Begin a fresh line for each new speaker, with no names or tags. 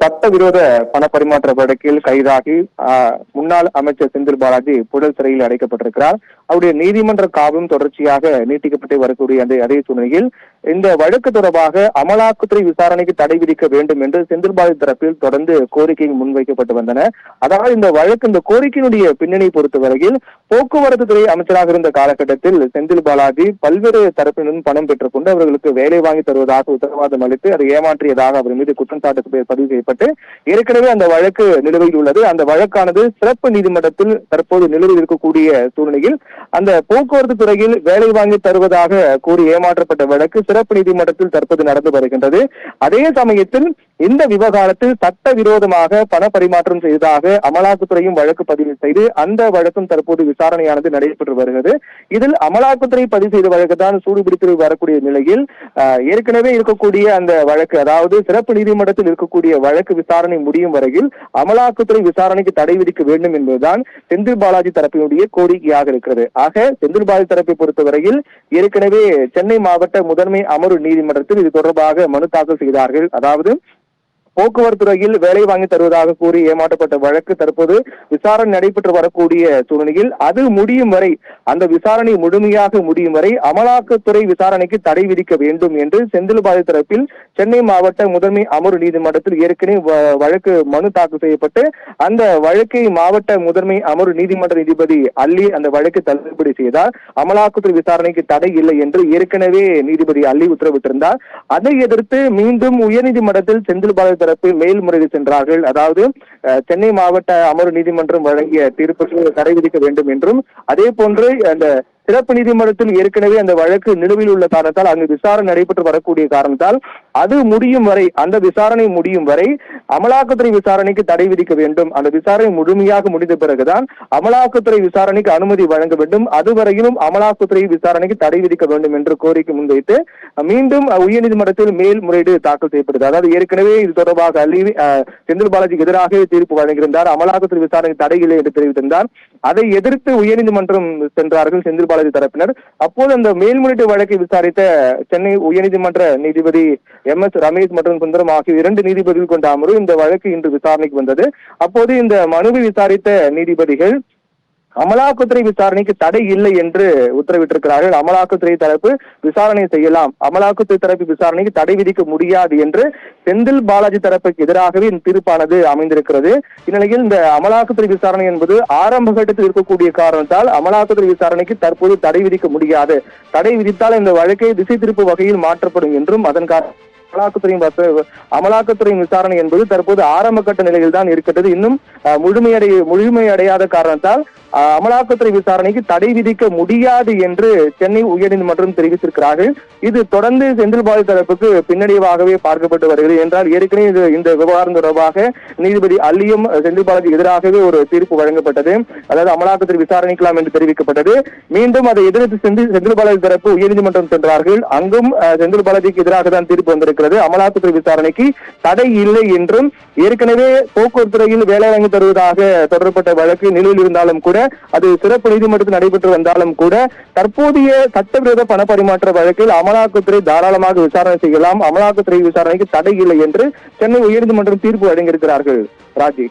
சட்டவிரோத பணப்பரிமாற்ற வழக்கில் கைதாகி முன்னாள் அமைச்சர் செந்தில் பாலாஜி புழல் சிறையில் அடைக்கப்பட்டிருக்கிறார். அவருடைய நீதிமன்ற காவலும் தொடர்ச்சியாக நீட்டிக்கப்பட்டு வரக்கூடிய அதே சூழ்நிலையில் இந்த வழக்கு தொடர்பாக அமலாக்கத்துறை விசாரணைக்கு தடை விதிக்க வேண்டும் என்று செந்தில் பாலாஜி தரப்பில் தொடர்ந்து கோரிக்கை முன்வைக்கப்பட்டு வந்தன. அதாவது இந்த கோரிக்கையினுடைய பின்னணி பொறுத்தவரையில் போக்குவரத்து துறை அமைச்சராக இருந்த காலகட்டத்தில் செந்தில் பாலாஜி பல்வேறு தரப்பினரும் பணம் பெற்றுக் கொண்டு அவர்களுக்கு வேலை வாங்கி தருவதாக உத்தரவாதம் அளித்து அதை ஏமாற்றியதாக அவர் மீது குற்றச்சாட்டு பதிவு செய்யப்பட்டு ஏற்கனவே அந்த வழக்கு நிலுவையில் உள்ளது. அந்த வழக்கானது சிறப்பு நீதிமன்றத்தில் தற்போது நிலுவையில் இருக்கக்கூடிய சூழ்நிலையில் அந்த போக்குவரத்து துறையில் வேலை வாங்கி தருவதாக கூறி ஏமாற்றப்பட்ட வழக்கு சிறப்பு நீதிமன்றத்தில் தற்போது நடந்து வருகின்றது. அதே சமயத்தில் இந்த விவகாரத்தில் சட்டவிரோதமாக பண பரிமாற்றம் செய்ததாக அமலாக்கத்துறையும் வழக்கு பதிவு செய்து அந்த வழக்கும் தற்போது விசாரணையானது நடைபெற்று வருகிறது. இதில் அமலாக்கத்துறை பதிவு செய்த வழக்கு தான் சூடுபிடித்து வரக்கூடிய நிலையில் ஏற்கனவே இருக்கக்கூடிய அந்த வழக்கு, அதாவது சிறப்பு நீதிமன்றத்தில் இருக்கக்கூடிய வழக்கு விசாரணை முடியும் வரையில் அமலாக்கத்துறை விசாரணைக்கு தடை விதிக்க வேண்டும் என்பதுதான் செந்தில் பாலாஜி தரப்பினுடைய கோரிக்கையாக இருக்கிறது. ஆக செந்தில் பாலாஜி தரப்பை பொறுத்தவரையில் ஏற்கனவே சென்னை மாவட்ட முதன்மை அமர்வு நீதிமன்றத்தில் இது தொடர்பாக மனு தாக்கல் செய்தார்கள். அதாவது போக்குவரத்து துறையில் வேலை வாங்கி தருவதாக கூறி ஏமாற்றப்பட்ட வழக்கு தற்போது விசாரணை நடைபெற்று வரக்கூடிய சூழ்நிலையில் அது முடியும் வரை, அந்த விசாரணை முழுமையாக முடியும் வரை அமலாக்கத்துறை விசாரணைக்கு தடை விதிக்க வேண்டும் என்று செந்தில் பாலாஜி தரப்பில் சென்னை மாவட்ட முதன்மை அமர்வு நீதிமன்றத்தில் ஏற்கனவே வழக்கு மனு தாக்கல் செய்யப்பட்டு அந்த வழக்கை மாவட்ட முதன்மை அமர்வு நீதிமன்ற நீதிபதி அல்லி அந்த வழக்கை தள்ளுபடி செய்தார். அமலாக்கத்துறை விசாரணைக்கு தடை இல்லை என்று ஏற்கனவே நீதிபதி அல்லி உத்தரவிட்டிருந்தார். அதை எதிர்த்து மீண்டும் உயர்நீதிமன்றத்தில் செந்தில் பாலாஜி தரப்பு மேல்முறையீடு சென்றார்கள். அதாவது சென்னை மாவட்ட அமர்வு நீதிமன்றம் வழங்கிய தீர்ப்புக்கு தடை விதிக்க வேண்டும் என்றும், அதே போன்று அந்த சிறப்பு நீதிமன்றத்தில் ஏற்கனவே அந்த வழக்கு நிலுவையில் உள்ள காரணத்தால் அங்கு விசாரணை நடைபெற்று வரக்கூடிய காரணத்தால் அது முடியும் வரை, அந்த விசாரணை முடியும் வரை அமலாக்கத்துறை விசாரணைக்கு தடை விதிக்க வேண்டும். அந்த விசாரணை முழுமையாக முடிந்த பிறகுதான் அமலாக்கத்துறை விசாரணைக்கு அனுமதி வழங்க வேண்டும். அதுவரையிலும் அமலாக்கத்துறை விசாரணைக்கு தடை விதிக்க வேண்டும் என்று கோரிக்கை முன்வைத்து மீண்டும் உயர்நீதிமன்றத்தில் மேல்முறையீடு தாக்கல் செய்யப்பட்டது. அதாவது ஏற்கனவே இது தொடர்பாக செந்தில் பாலாஜிக்கு எதிராக தீர்ப்பு வழங்கியிருந்தார். அமலாக்கத்துறை விசாரணைக்கு தடை இல்லை என்று தெரிவித்திருந்தார். அதை எதிர்த்து உயர்நீதிமன்றம் சென்றார்கள் செந்தில் பாலாஜி தரப்பினர். அப்போது அந்த மேல்முறையீட்டு வழக்கை விசாரித்த சென்னை உயர்நீதிமன்ற நீதிபதி MS ரமேஷ் மற்றும் சுந்தரம் ஆகிய 2 நீதிபதிகள் கொண்ட அமர்வு இந்த வழக்கு இன்று விசாரணைக்கு வந்தது. அப்போது இந்த மனுவை விசாரித்த நீதிபதிகள் அமலாக்கத்துறை விசாரணைக்கு தடை இல்லை என்று உத்தரவிட்டிருக்கிறார்கள். அமலாக்கத்துறை தரப்பு விசாரணை செய்யலாம், அமலாக்கத்துறை தரப்பு விசாரணைக்கு தடை விதிக்க முடியாது என்று செந்தில் பாலாஜி தரப்புக்கு எதிராகவே இந்த தீர்ப்பானது அமைந்திருக்கிறது. இந்நிலையில் இந்த அமலாக்கத்துறை விசாரணை என்பது ஆரம்ப கட்டத்தில் இருக்கக்கூடிய காரணத்தால் அமலாக்கத்துறை விசாரணைக்கு தற்போது தடை விதிக்க முடியாது. தடை விதித்தால் இந்த வழக்கை திசை திருப்பு வகையில் மாற்றப்படும் என்றும் அதன் அமலாக்கத்துறையின் விசாரணை என்பது தற்போது ஆரம்ப கட்ட நிலையில் தான் இருக்கிறது. இன்னும் முழுமையடையாத காரணத்தால் அமலாக்கத்துறை விசாரணைக்கு தடை விதிக்க முடியாது என்று சென்னை உயர்நீதிமன்றம் தெரிவித்திருக்கிறார்கள். இது தொடர்ந்து செந்தில் பாலாஜி தரப்புக்கு பின்னடைவாகவே பார்க்கப்பட்டு வருகிறது. என்றால் ஏற்கனவே இந்த விவகாரம் தொடர்பாக நீதிபதி அல்லியும் செந்தில் பாலாஜி எதிராகவே ஒரு தீர்ப்பு வழங்கப்பட்டது. அதாவது அமலாக்கத்துறை விசாரணைக்கலாம் என்று தெரிவிக்கப்பட்டது. மீண்டும் அதை எதிர்த்து செந்தில் பாலாஜி தரப்பு உயர்நீதிமன்றம் சென்றார்கள். அங்கும் செந்தில் பாலாஜிக்கு எதிராக தான் தீர்ப்பு வந்திருக்கிறது. அமலாக்கத்துறை விசாரணைக்கு தடை இல்லை என்றும், ஏற்கனவே போக்குவரத்து துறையில் வேலை வாங்கி தருவதாக தொடரப்பட்ட வழக்கு நிலுவையில் இருந்தாலும் கூட, அது சிறப்பு நீதிமன்றத்தில் நடைபெற்று வந்தாலும் கூட, தற்போதைய சட்டவிரோத பண பரிமாற்ற வழக்கில் அமலாக்கத்துறை தாராளமாக விசாரணை செய்யலாம், அமலாக்கத்துறை விசாரணைக்கு தடை இல்லை என்று சென்னை உயர்நீதிமன்றம் தீர்ப்பு வழங்கியிருக்கிறார்கள். ராஜி.